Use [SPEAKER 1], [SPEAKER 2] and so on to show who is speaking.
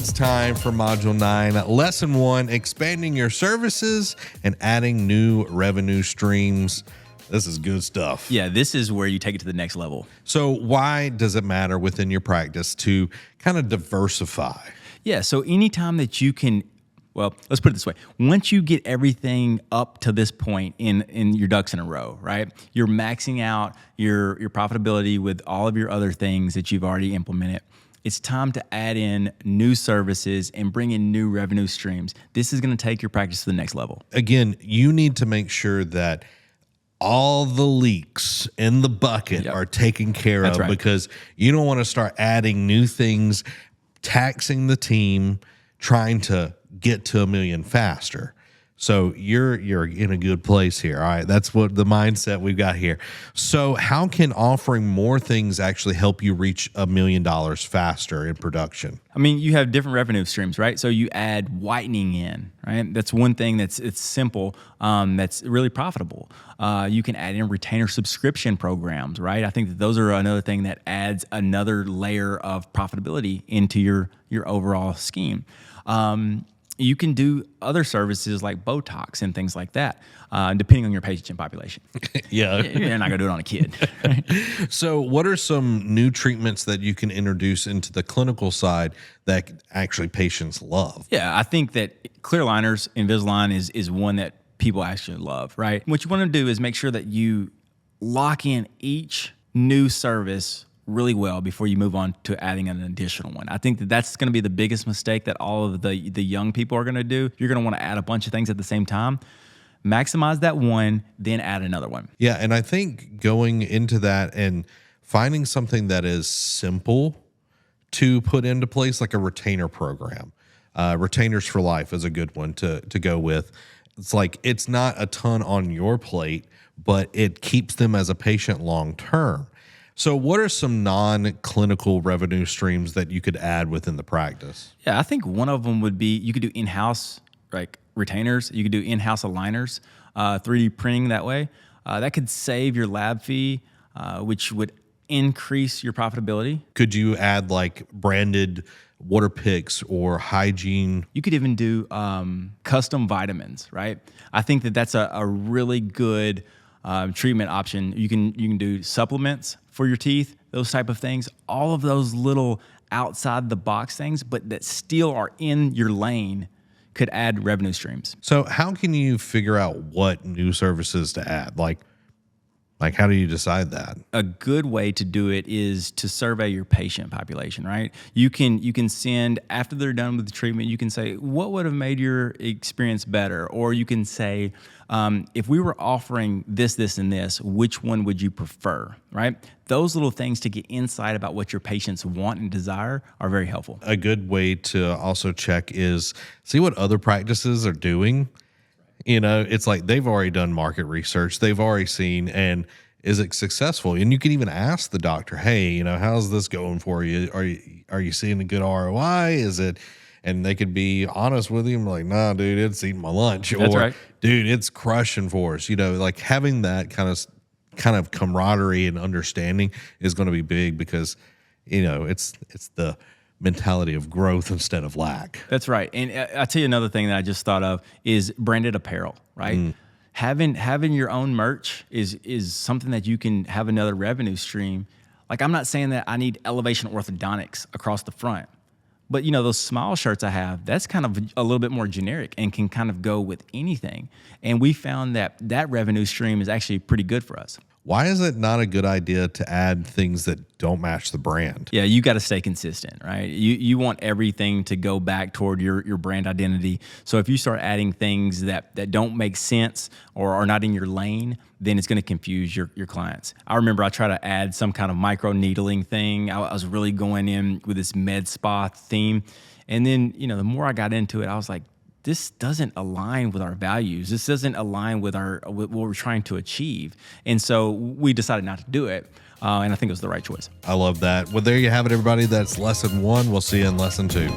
[SPEAKER 1] It's time for Module 9, Lesson 1, expanding your services and adding new revenue streams. This is good stuff.
[SPEAKER 2] Yeah, this is where you take it to the next level.
[SPEAKER 1] So why does it matter within your practice to kind of diversify?
[SPEAKER 2] Yeah, so anytime that you can, well, let's put it this way. Once you get everything up to this point in your ducks in a row, right? You're maxing out your profitability with all of your other things that you've already implemented. It's time to add in new services and bring in new revenue streams. This is going to take your practice to the next level.
[SPEAKER 1] Again, you need to make sure that all the leaks in the bucket are taken care of, because you don't want to start adding new things, taxing the team, trying to get to $1 million faster. So you're in a good place here. All right, that's what the mindset we've got here. So how can offering more things actually help you reach $1 million faster in production?
[SPEAKER 2] I mean, you have different revenue streams, right? So you add whitening in, right? That's one thing it's simple, that's really profitable. You can add in retainer subscription programs, right? I think that those are another thing that adds another layer of profitability into your overall scheme. You can do other services like Botox and things like that, depending on your patient population.
[SPEAKER 1] Yeah.
[SPEAKER 2] You're not going to do it on a kid. Right?
[SPEAKER 1] So what are some new treatments that you can introduce into the clinical side that actually patients love?
[SPEAKER 2] Yeah, I think that clear aligners, Invisalign is one that people actually love, right? What you want to do is make sure that you lock in each new service really well before you move on to adding an additional one. I think that that's going to be the biggest mistake that all of the young people are going to do. You're going to want to add a bunch of things at the same time. Maximize that one, then add another one.
[SPEAKER 1] Yeah, and I think going into that and finding something that is simple to put into place, like a retainer program. Retainers for life is a good one to go with. It's like it's not a ton on your plate, but it keeps them as a patient long term. So what are some non-clinical revenue streams that you could add within the practice?
[SPEAKER 2] Yeah, I think one of them would be you could do in-house like retainers. You could do in-house aligners, 3D printing that way. That could save your lab fee, which would increase your profitability.
[SPEAKER 1] Could you add like branded water picks or hygiene?
[SPEAKER 2] You could even do custom vitamins, right? I think that that's a really good treatment option. You can do supplements for your teeth, those type of things. All of those little outside the box things, but that still are in your lane, could add revenue streams.
[SPEAKER 1] So how can you figure out what new services to add? Like how do you decide that?
[SPEAKER 2] A good way to do it is to survey your patient population, right? You can send, after they're done with the treatment, you can say, what would have made your experience better? Or you can say, if we were offering this, this, and this, which one would you prefer, right? Those little things to get insight about what your patients want and desire are very helpful.
[SPEAKER 1] A good way to also check is see what other practices are doing. You know, it's like they've already done market research. They've already seen, and is it successful? And you can even ask the doctor, hey, you know, how's this going for you? Are you seeing a good ROI? Is it? And they could be honest with you and be like, nah, dude, it's eating my lunch.
[SPEAKER 2] That's right.
[SPEAKER 1] Dude, it's crushing for us. You know, like having that kind of camaraderie and understanding is going to be big because, you know, it's the mentality of growth instead of lack.
[SPEAKER 2] That's right. And I'll tell you another thing that I just thought of is branded apparel, right? Having your own merch is something that you can have another revenue stream. Like, I'm not saying that I need Elevation Orthodontics across the front, but you know, those small shirts I have, that's kind of a little bit more generic and can kind of go with anything. And we found that revenue stream is actually pretty good for us.
[SPEAKER 1] Why is it not a good idea to add things that don't match the brand?
[SPEAKER 2] Yeah, you got to stay consistent, right? You want everything to go back toward your brand identity. So if you start adding things that don't make sense or are not in your lane, then it's going to confuse your clients. I remember I tried to add some kind of micro needling thing. I was really going in with this med spa theme. And then, you know, the more I got into it, I was like, this doesn't align with our values. This doesn't align with what we're trying to achieve. And so we decided not to do it. And I think it was the right choice.
[SPEAKER 1] I love that. Well, there you have it, everybody. That's lesson 1. We'll see you in lesson 2.